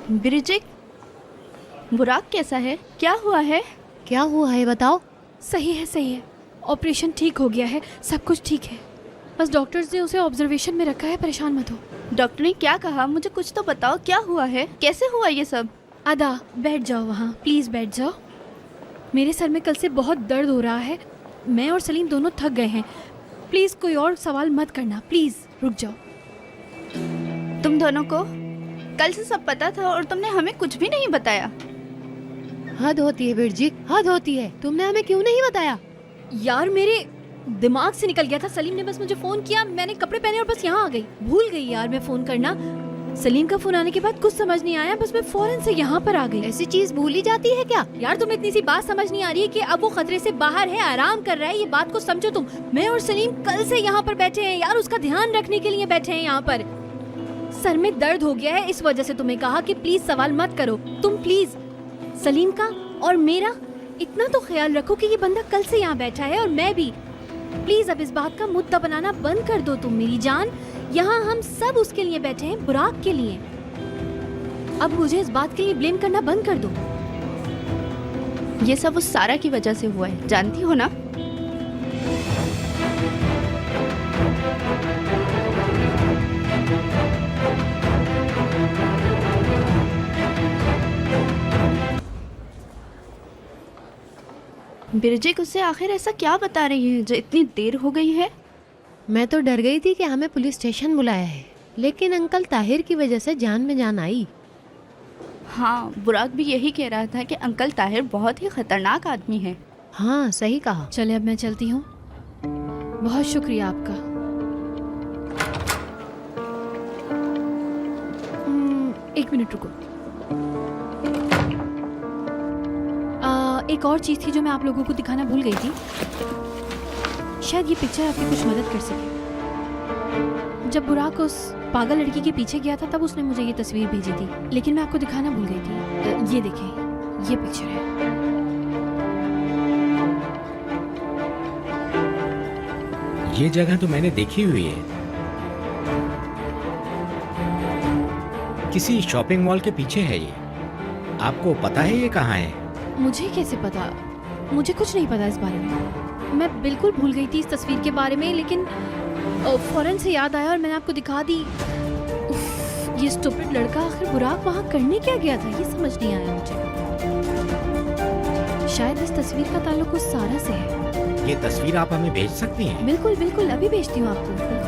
ब्रिजिक, बुराक कैसा है? क्या हुआ है? क्या हुआ है बताओ। सही है। ऑपरेशन ठीक हो गया है, सब कुछ ठीक है। बस डॉक्टर्स ने उसे ऑब्जर्वेशन में रखा है, परेशान मत हो। डॉक्टर ने क्या कहा? मुझे कुछ तो बताओ, क्या हुआ है? कैसे हुआ ये सब? अदा, बैठ जाओ वहाँ, प्लीज़ बैठ जाओ। मेरे सर में कल से बहुत दर्द हो रहा है। मैं और सलीम दोनों थक गए हैं। प्लीज़ कोई और सवाल मत करना, प्लीज़ रुक जाओ। तुम दोनों को कल से सब पता था और तुमने हमें कुछ भी नहीं बताया। हद होती है बिरजिक, हद होती है। तुमने हमें क्यों नहीं बताया? यार मेरे दिमाग से निकल गया था। सलीम ने बस मुझे फ़ोन किया, मैंने कपड़े पहने और बस यहाँ आ गई। भूल गई यार मैं फ़ोन करना। सलीम का फ़ोन आने के बाद कुछ समझ नहीं आया, बस मैं फौरन से यहाँ पर आ गई। ऐसी चीज भूली जाती है क्या? यार तुम्हें इतनी सी बात समझ नहीं आ रही है कि अब वो खतरे से बाहर है, आराम कर रहा है, ये बात को समझो तुम। मैं और सलीम कल से यहाँ पर बैठे हैं यार, उसका ध्यान रखने के लिए बैठे हैं यहाँ पर। सर में दर्द हो गया है, इस वजह से तुम्हें कहा कि प्लीज सवाल मत करो। तुम प्लीज सलीम का और मेरा इतना तो ख्याल रखो कि ये बंदा कल से यहाँ बैठा है और मैं भी। प्लीज अब इस बात का मुद्दा बनाना बंद कर दो तुम मेरी जान। यहाँ हम सब उसके लिए बैठे हैं, बुराक के लिए। अब मुझे इस बात के लिए ब्लेम करना बंद कर दो। ये सब उस सारा की वजह से हुआ है, जानती हो ना? ब्रिजिक, उससे आखिर ऐसा क्या बता रही है जो इतनी देर हो गई है? मैं तो डर गई थी कि हमें पुलिस स्टेशन बुलाया है, लेकिन अंकल ताहिर की वजह से जान में जान आई। हाँ, बुराक भी यही कह रहा था कि अंकल ताहिर बहुत ही खतरनाक आदमी है। हाँ सही कहा। चले अब मैं चलती हूँ, बहुत शुक्रिया आपका। एक मिनट रुको। एक और चीज़ थी जो मैं आप लोगों को दिखाना भूल गई थी। शायद ये पिक्चर आपकी कुछ मदद कर सके। जब बुराक उस पागल लड़की के पीछे गया था तब उसने मुझे ये तस्वीर भेजी थी, लेकिन मैं आपको दिखाना भूल गई थी। ये देखें, ये पिक्चर है। ये जगह तो मैंने देखी हुई है, किसी शॉपिंग मॉल के पीछे है ये। आपको पता है ये कहाँ है? मुझे कैसे पता? मुझे कुछ नहीं पता इस बारे में। मैं बिल्कुल भूल गई थी इस तस्वीर के बारे में, लेकिन फौरन से याद आया और मैंने आपको दिखा दी। उफ, ये स्टूपिड लड़का आखिर बुराक वहाँ करने क्या गया था, ये समझ नहीं आया मुझे। शायद इस तस्वीर का ताल्लुक उस सारा से है। ये तस्वीर आप हमें भेज सकती हैं? बिल्कुल बिल्कुल, अभी भेजती हूँ आपको। बिल्कुल।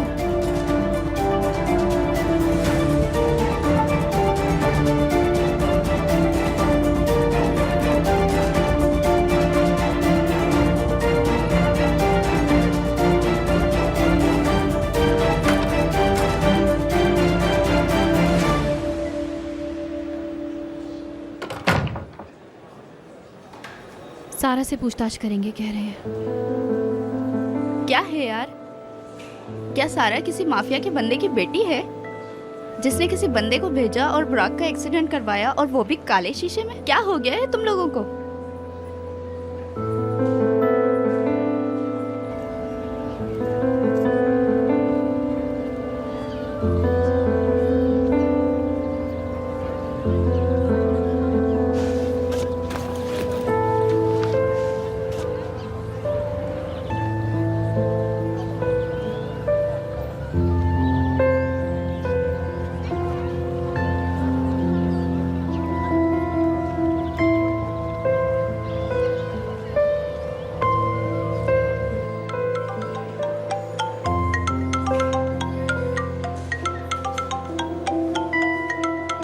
सारा से पूछताछ करेंगे कह रहे हैं। क्या है यार? क्या सारा किसी माफिया के बंदे की बेटी है जिसने किसी बंदे को भेजा और बुराक का एक्सीडेंट करवाया, और वो भी काले शीशे में? क्या हो गया है तुम लोगों को?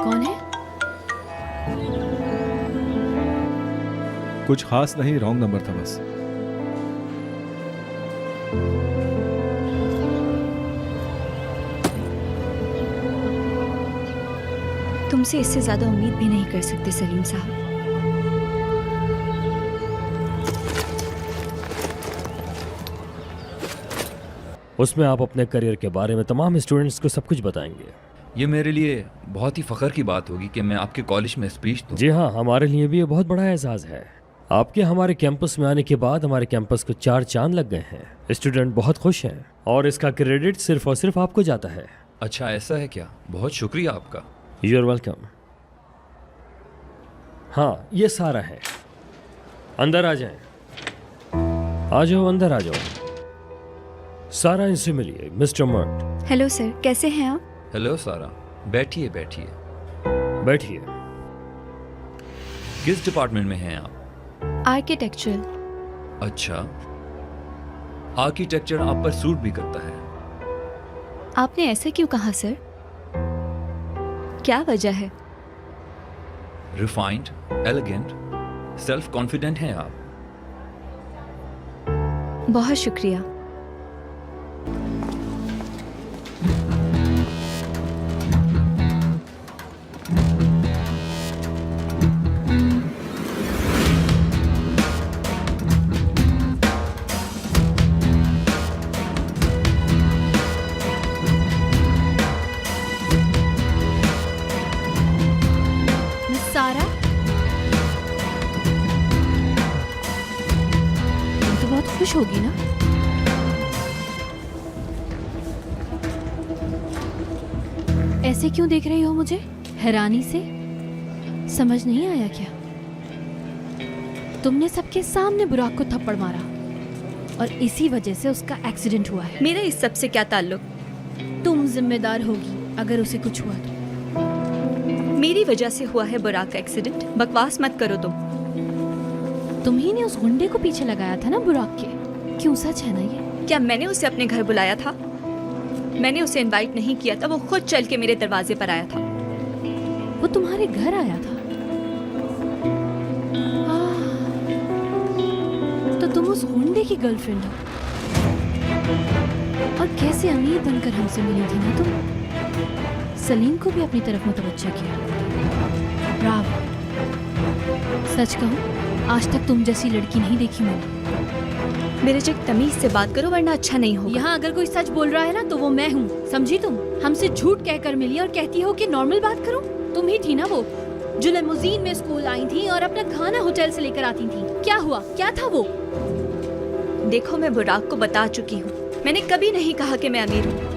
कौन है? कुछ खास नहीं, रॉन्ग नंबर था बस। तुमसे इससे ज्यादा उम्मीद भी नहीं कर सकते सलीम साहब। उसमें आप अपने करियर के बारे में तमाम स्टूडेंट्स को सब कुछ बताएंगे। ये मेरे लिए बहुत ही फ़ख्र की बात होगी कि मैं आपके कॉलेज में स्पीच दूं। जी हाँ, हमारे लिए भी ये बहुत बड़ा एजाज़ है। आपके हमारे कैंपस में आने के बाद हमारे कैंपस को 4 चांद लग गए हैं। स्टूडेंट बहुत खुश हैं और इसका क्रेडिट सिर्फ और सिर्फ आपको जाता है। अच्छा ऐसा है क्या? बहुत शुक्रिया आपका। You are welcome. हाँ, ये सारा है। अंदर आ जाएं। आ जाओ, अंदर आ जाओ। सारा इनसे मिलिए, मिस्टर मर्ट। हेलो सर, कैसे हैं आप? हेलो सारा, बैठिए बैठिए। बैठिए। किस डिपार्टमेंट में हैं आप? आर्किटेक्चरल। अच्छा, आर्किटेक्चर आप पर सूट भी करता है। आपने ऐसा क्यों कहा सर? क्या वजह है? रिफाइंड, एलिगेंट, सेल्फ कॉन्फिडेंट हैं आप। बहुत शुक्रिया। मिस सारा, तुम तो बहुत खुश होगी ना? ऐसे क्यों देख रही हो मुझे, हैरानी से? समझ नहीं आया क्या? तुमने सबके सामने बुराक को थप्पड़ मारा और इसी वजह से उसका एक्सीडेंट हुआ है। मेरा इस सब से क्या ताल्लुक? तुम जिम्मेदार होगी अगर उसे कुछ हुआ तो। मेरी वजह से हुआ है बुराक का एक्सीडेंट। बकवास मत करो तुम ही ने उस गुंडे को पीछे लगाया था ना बुराक के। क्यों, सच है ना ये? क्या मैंने उसे अपने घर बुलाया था? मैंने उसे इनवाइट नहीं किया था, वो खुद चल के मेरे दरवाजे पर आया था। वो तुम्हारे घर आया था? तो तुम उस गुंडे की गर्लफ्रेंड हो। और कैसे अमीर बनकर हमसे मिली थी ना तुम? सलीम को भी अपनी तरफ मुतवज्जह किया। ब्रावो। सच कहूँ, आज तक तुम जैसी लड़की नहीं देखी मैंने। मेरे जग तमीज से बात करो वरना अच्छा नहीं होगा। यहाँ अगर कोई सच बोल रहा है ना तो वो मैं हूँ, समझी तुम? हमसे झूठ कहकर मिली और कहती हो कि नॉर्मल बात करो। तुम ही थी ना वो जो लिमोजीन में स्कूल आई थी और अपना खाना होटल से लेकर आती थी। क्या हुआ, क्या था वो? देखो, मैं बुराक को बता चुकी हूँ, मैंने कभी नहीं कहा कि मैं अमीर हूँ।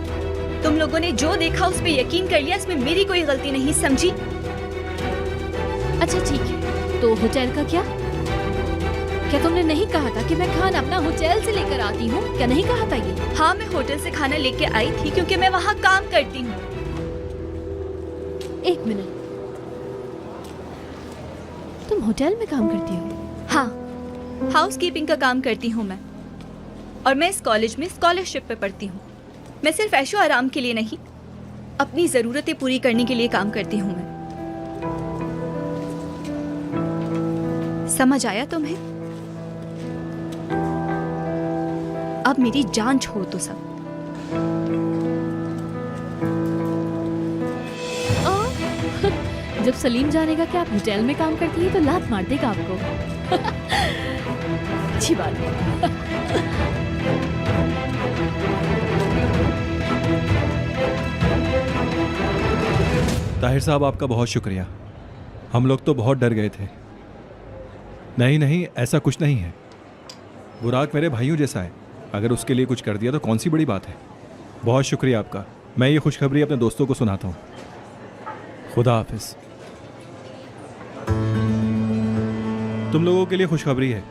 तुम लोगों ने जो देखा उस पर यकीन कर लिया, इसमें मेरी कोई गलती नहीं, समझी? अच्छा ठीक है, तो होटल का क्या? क्या तुमने नहीं कहा था कि मैं खाना अपना होटल से लेकर आती हूँ? क्या नहीं कहा था ये? हाँ, मैं होटल से खाना लेके आई थी क्योंकि मैं वहाँ काम करती हूँ। एक मिनट, तुम होटल में काम करती हो? हाँ, हाउसकीपिंग का काम करती हूँ मैं। और मैं इस कॉलेज में स्कॉलरशिप पे पढ़ती हूँ। मैं सिर्फ ऐशो आराम के लिए नहीं, अपनी ज़रूरतें पूरी करने के लिए काम करती हूँ मैं। समझ आया तुम्हें? अब मेरी जान छोड़ दो सब। जब सलीम जानेगा कि आप होटल में काम करती है तो लात मार देगा आपको। अच्छी बात है। ताहिर साहब, आपका बहुत शुक्रिया। हम लोग तो बहुत डर गए थे। नहीं नहीं, ऐसा कुछ नहीं है। बुराक मेरे भाइयों जैसा है, अगर उसके लिए कुछ कर दिया तो कौन सी बड़ी बात है। बहुत शुक्रिया आपका। मैं ये खुशखबरी अपने दोस्तों को सुनाता हूँ। खुदा हाफिज। तुम लोगों के लिए खुशखबरी है,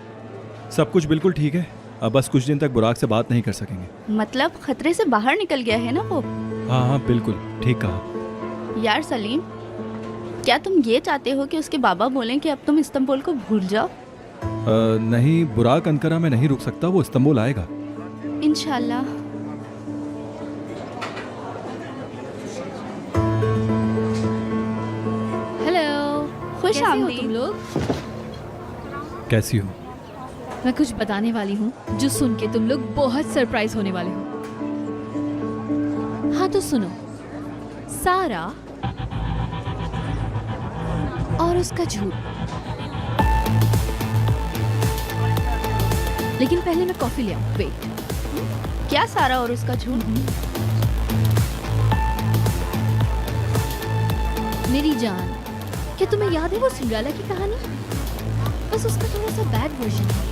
सब कुछ बिल्कुल ठीक है। अब बस कुछ दिन तक बुराक से बात नहीं कर सकेंगे। मतलब खतरे से बाहर निकल गया है ना वो? हाँ हाँ, बिल्कुल ठीक कहा। यार सलीम, क्या तुम ये चाहते हो कि उसके बाबा बोलें कि अब तुम इस्तांबुल को भूल जाओ? नहीं, बुराक अंकारा में नहीं रुक सकता, वो इस्तांबुल आएगा इंशाल्लाह। हेलो, खुश कैसे हो आमदीद। तुम लोग? कैसी हो? मैं कुछ बताने वाली हूँ जो सुन के तुम लोग बहुत सरप्राइज होने वाले हो। हाँ तो सुनो, सारा और उसका झूठ। लेकिन पहले मैं कॉफी ले आऊं। वेट, क्या सारा और उसका झूठ? मेरी जान, क्या तुम्हें याद है वो सिंड्रेला की कहानी? बस उसका थोड़ा सा बैड वर्जन है।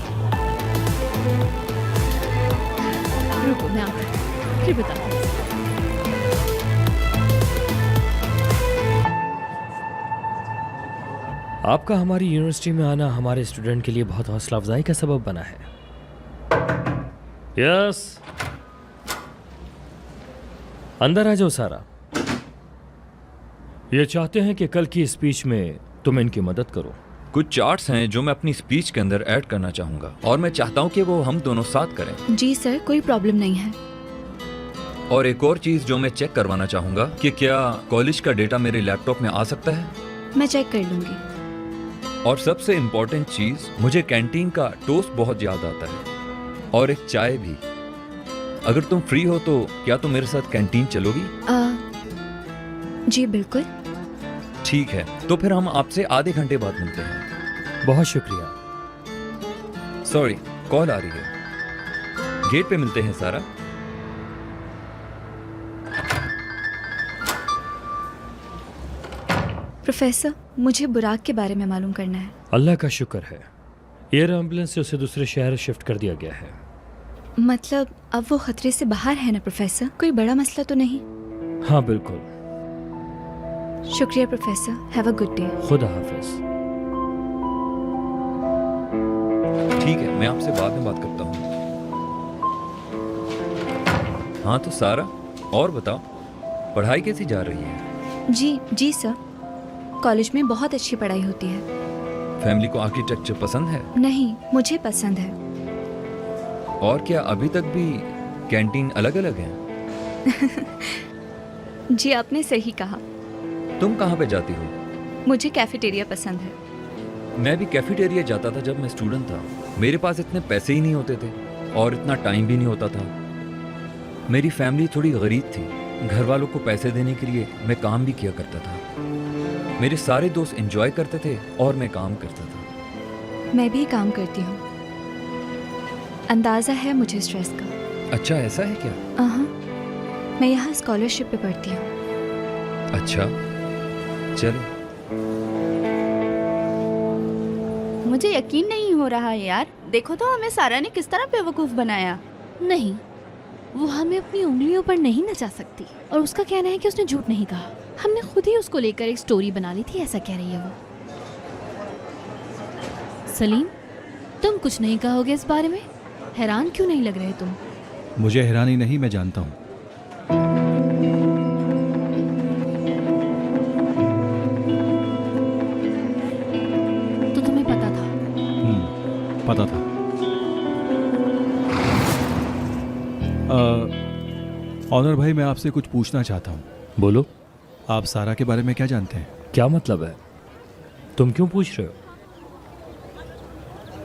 रुको, मैं आती हूं, फिर बताती हूं। आपका हमारी यूनिवर्सिटी में आना हमारे स्टूडेंट के लिए बहुत हौसला अफजाई का सबब बना है। यस, अंदर आ जाओ सारा। ये चाहते हैं कि कल की स्पीच में तुम इनकी मदद करो। कुछ चार्ट्स हैं जो मैं अपनी स्पीच के अंदर ऐड करना चाहूंगा और मैं चाहता हूं कि वो हम दोनों साथ करें। जी सर, कोई प्रॉब्लम नहीं है। और एक और चीज जो मैं चेक करवाना चाहूंगा कि क्या कॉलेज का डेटा मेरे लैपटॉप में आ सकता है। मैं चेक कर लूंगी। और सबसे इम्पोर्टेंट चीज, मुझे कैंटीन का टोस्ट बहुत याद आता है और एक चाय भी। अगर तुम फ्री हो तो क्या तुम मेरे साथ कैंटीन चलोगी? जी बिल्कुल। ठीक है, तो फिर हम आपसे आधे घंटे बाद मिलते हैं। बहुत शुक्रिया। सॉरी, कॉल आ रही है। गेट पे मिलते हैं सारा। प्रोफेसर, मुझे बुराक के बारे में मालूम करना है। अल्लाह का शुक्र है, एयर एम्बुलेंस से उसे दूसरे शहर शिफ्ट कर दिया गया है। मतलब अब वो खतरे से बाहर है ना प्रोफेसर? कोई बड़ा मसला तो नहीं? हाँ बिल्कुल। शुक्रिया professor, have a good day. खुदा हाफिज। ठीक है, मैं आपसे बाद में बात करता हूँ। हाँ तो सारा, और बताओ, पढ़ाई कैसी जा रही है? जी सर, कॉलेज में बहुत अच्छी पढ़ाई होती है। फैमिली को आर्किटेक्चर पसंद है? नहीं, मुझे पसंद है। और क्या अभी तक भी कैंटीन अलग अलग है? जी आपने सही कहा। तुम कहाँ पे जाती हो? मुझे कैफेटेरिया पसंद है। मैं भी कैफेटेरिया जाता था जब मैं स्टूडेंट था। मेरे पास इतने पैसे ही नहीं होते थे और इतना टाइम भी नहीं होता था। मेरी फैमिली थोड़ी गरीब थी। घर वालों को पैसे देने के लिए मैं काम भी किया करता था। मेरे सारे दोस्त एंजॉय करते थे और मैं काम करता था। मैं भी काम करती हूँ। अंदाज़ा है मुझे स्ट्रेस का। अच्छा, ऐसा है क्या? मैं यहाँ स्कॉलरशिप पे पढ़ती हूँ। अच्छा, चलो। मुझे यकीन नहीं हो रहा है यार। देखो तो हमें सारा ने किस तरह बेवकूफ बनाया। नहीं, वो हमें अपनी उंगलियों पर नहीं नचा सकती। और उसका कहना है कि उसने झूठ नहीं कहा। हमने खुद ही उसको लेकर एक स्टोरी बना ली थी, ऐसा कह रही है वो। सलीम, तुम कुछ नहीं कहोगे इस बारे में? हैरान क्यों नहीं लग रहे तुम? मुझे हैरानी नहीं, मैं जानता हूँ। तो तुम्हें पता था? पता था। ऑनर भाई, मैं आपसे कुछ पूछना चाहता हूँ। बोलो। आप सारा के बारे में क्या जानते हैं? क्या मतलब है? तुम क्यों पूछ रहे हो?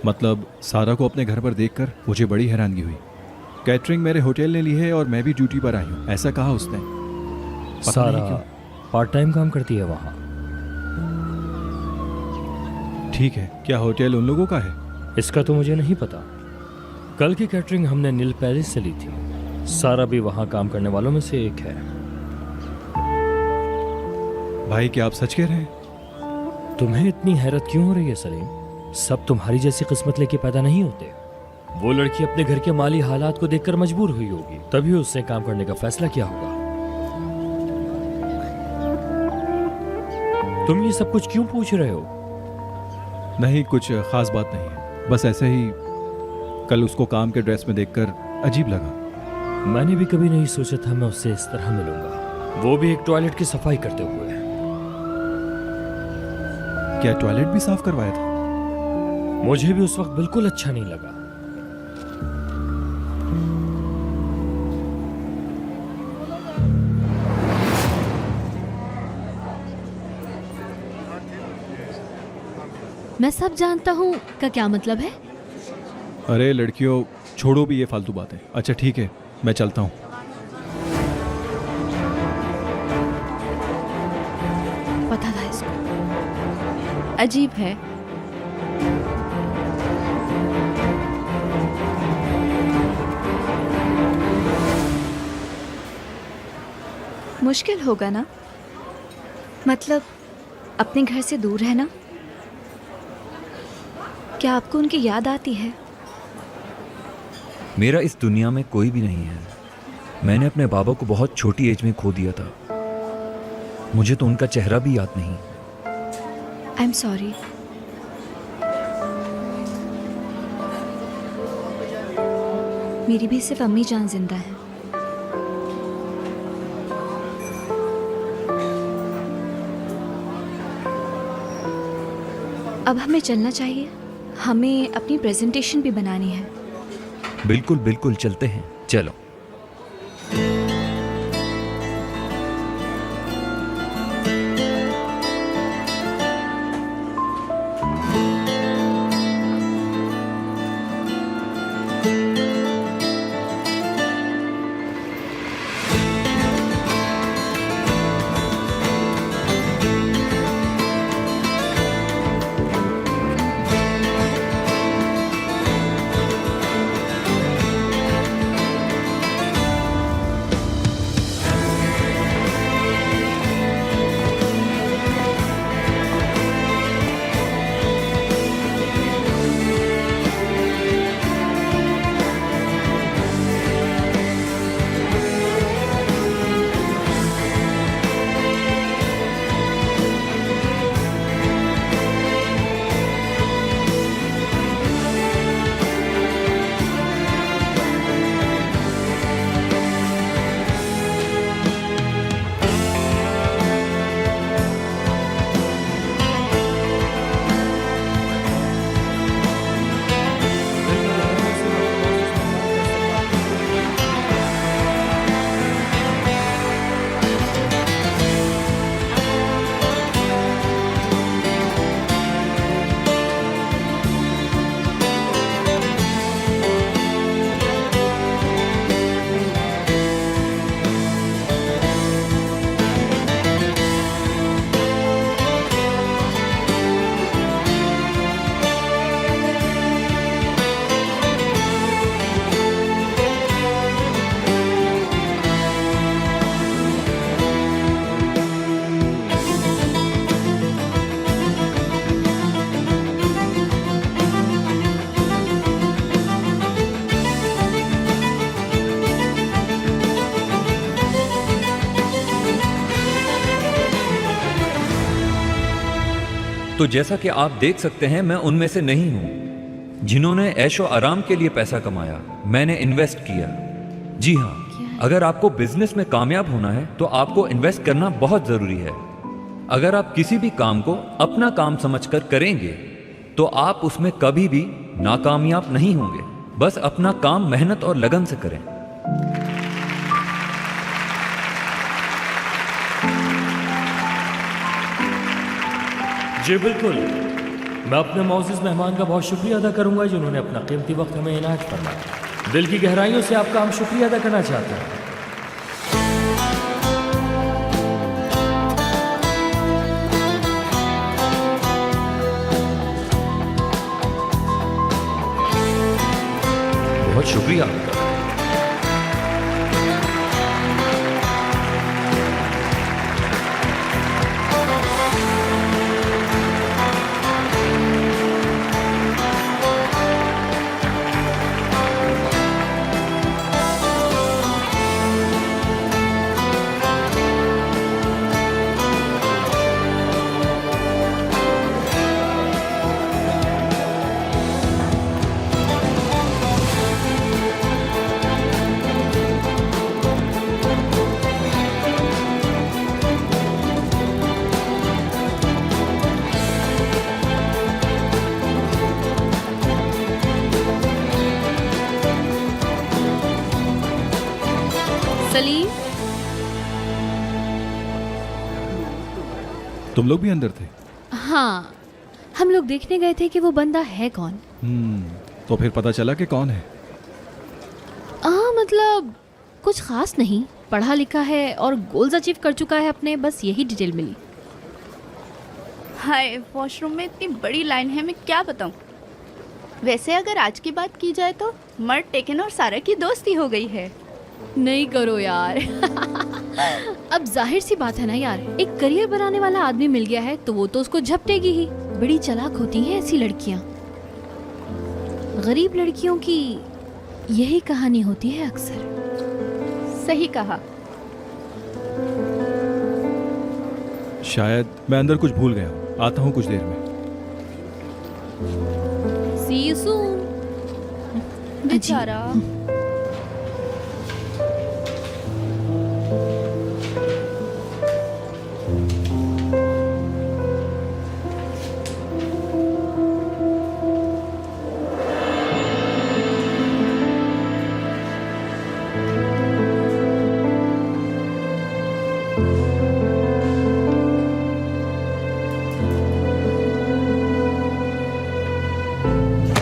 मतलब सारा को अपने घर पर देखकर मुझे बड़ी हैरानगी हुई। कैटरिंग मेरे होटल ने ली है और मैं भी ड्यूटी पर आई हूँ, ऐसा कहा उसने। पता नहीं सारा क्यों। पार्ट टाइम काम करती है वहाँ। ठीक है, क्या होटल उन लोगों का है? इसका तो मुझे नहीं पता। कल की कैटरिंग हमने नील पैलेस से ली थी। सारा भी वहाँ काम करने वालों में से एक है। भाई, क्या आप सच कह रहे हैं? तुम्हें इतनी हैरत क्यों हो रही है सलीम? सब तुम्हारी जैसी किस्मत लेके पैदा नहीं होते। वो लड़की अपने घर के माली हालात को देखकर मजबूर हुई होगी, तभी उसने काम करने का फैसला किया होगा। तुम ये सब कुछ क्यों पूछ रहे हो? नहीं, कुछ खास बात नहीं है, बस ऐसे ही कल उसको काम के ड्रेस में देखकर अजीब लगा। मैंने भी कभी नहीं सोचा था मैं उससे इस तरह मिलूंगा, वो भी एक टॉयलेट की सफाई करते हुए। क्या टॉयलेट भी साफ करवाया था? मुझे भी उस वक्त बिल्कुल अच्छा नहीं लगा। मैं सब जानता हूँ का क्या मतलब है? अरे लड़कियों, छोड़ो भी ये फालतू बातें। अच्छा ठीक है, मैं चलता हूँ। पता था इसको। अजीब है। मुश्किल होगा ना? मतलब अपने घर से दूर रहना? क्या आपको उनकी याद आती है? मेरा इस दुनिया में कोई भी नहीं है। मैंने अपने बाबा को बहुत छोटी एज में खो दिया था। मुझे तो उनका चेहरा भी याद नहीं। I am sorry. मेरी भी सिर्फ अम्मी जान जिंदा है। अब हमें चलना चाहिए, हमें अपनी प्रेजेंटेशन भी बनानी है। बिल्कुल बिल्कुल चलते हैं, चलो। तो जैसा कि आप देख सकते हैं, मैं उनमें से नहीं हूं जिन्होंने ऐशो आराम के लिए पैसा कमाया। मैंने इन्वेस्ट किया। जी हाँ, अगर आपको बिजनेस में कामयाब होना है तो आपको इन्वेस्ट करना बहुत जरूरी है। अगर आप किसी भी काम को अपना काम समझकर करेंगे तो आप उसमें कभी भी नाकामयाब नहीं होंगे। बस अपना काम मेहनत और लगन से करें। जी बिल्कुल, मैं अपने मौजूद मेहमान का बहुत शुक्रिया अदा करूंगा जिन्होंने अपना कीमती वक्त हमें इनायत फरमाया। दिल की गहराइयों से आपका हम शुक्रिया अदा करना चाहते हैं। बहुत शुक्रिया आपका। सलीम, तुम लोग भी अंदर थे? हाँ, हम लोग देखने गए थे कि वो बंदा है कौन। तो फिर पता चला कि कौन है? मतलब कुछ खास नहीं, पढ़ा लिखा है और गोल्स अचीव कर चुका है अपने, बस यही डिटेल मिली। हाय, वॉशरूम में इतनी बड़ी लाइन है, मैं क्या बताऊं। वैसे अगर आज की बात की जाए तो मर्ट, टेकन और सारा की दोस्ती हो गई है। नहीं करो यार। अब जाहिर सी बात है ना यार, एक करियर बनाने वाला आदमी मिल गया है तो वो तो उसको झपटेगी ही। बड़ी चालाक होती हैं ऐसी लड़कियां। गरीब लड़कियों की यही कहानी होती है अक्सर। सही कहा। शायद मैं अंदर कुछ भूल गया हूँ। आता हूँ कुछ देर में। सी यू सून। बेचारा।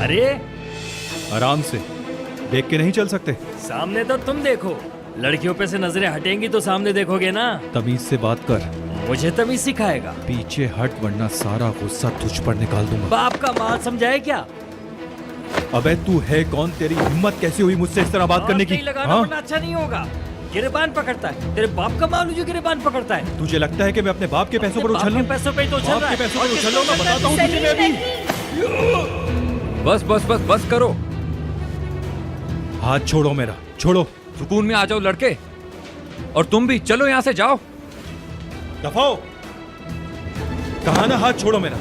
अरे आराम से, देख के नहीं चल सकते। सामने तो तुम देखो, लड़कियों पे से नजरें हटेंगी तो सामने देखोगे ना। तमीज से बात कर। मुझे तमीज सिखाएगा। पीछे हट वरना सारा गुस्सा तुझ पर निकाल दूंगा। बाप का माल समझाए क्या? अबे तू है कौन? तेरी हिम्मत कैसे हुई मुझसे इस तरह बात करने की? नहीं लगाना हाँ? वरना अच्छा नहीं होगा। गिरेबान पकड़ता है, तेरे बाप का माल जो गिरेबान पकड़ता है। तुझे लगता है कि मैं अपने बाप के पैसों पर अपने उछल बाप लूं? के पैसों पे ही तो उछल बाप रहा के है। पैसों पर और उछल लूं? मैं किसको बताता हूँ तुझे मैं अभी। बस बस बस बस करो। हाथ छोड़ो मेरा, छोड़ो। सुकून में आ जाओ लड़के। और तुम भी चलो यहाँ से जाओ। दफाओ। कहा ना हाथ छोड़ो मेरा।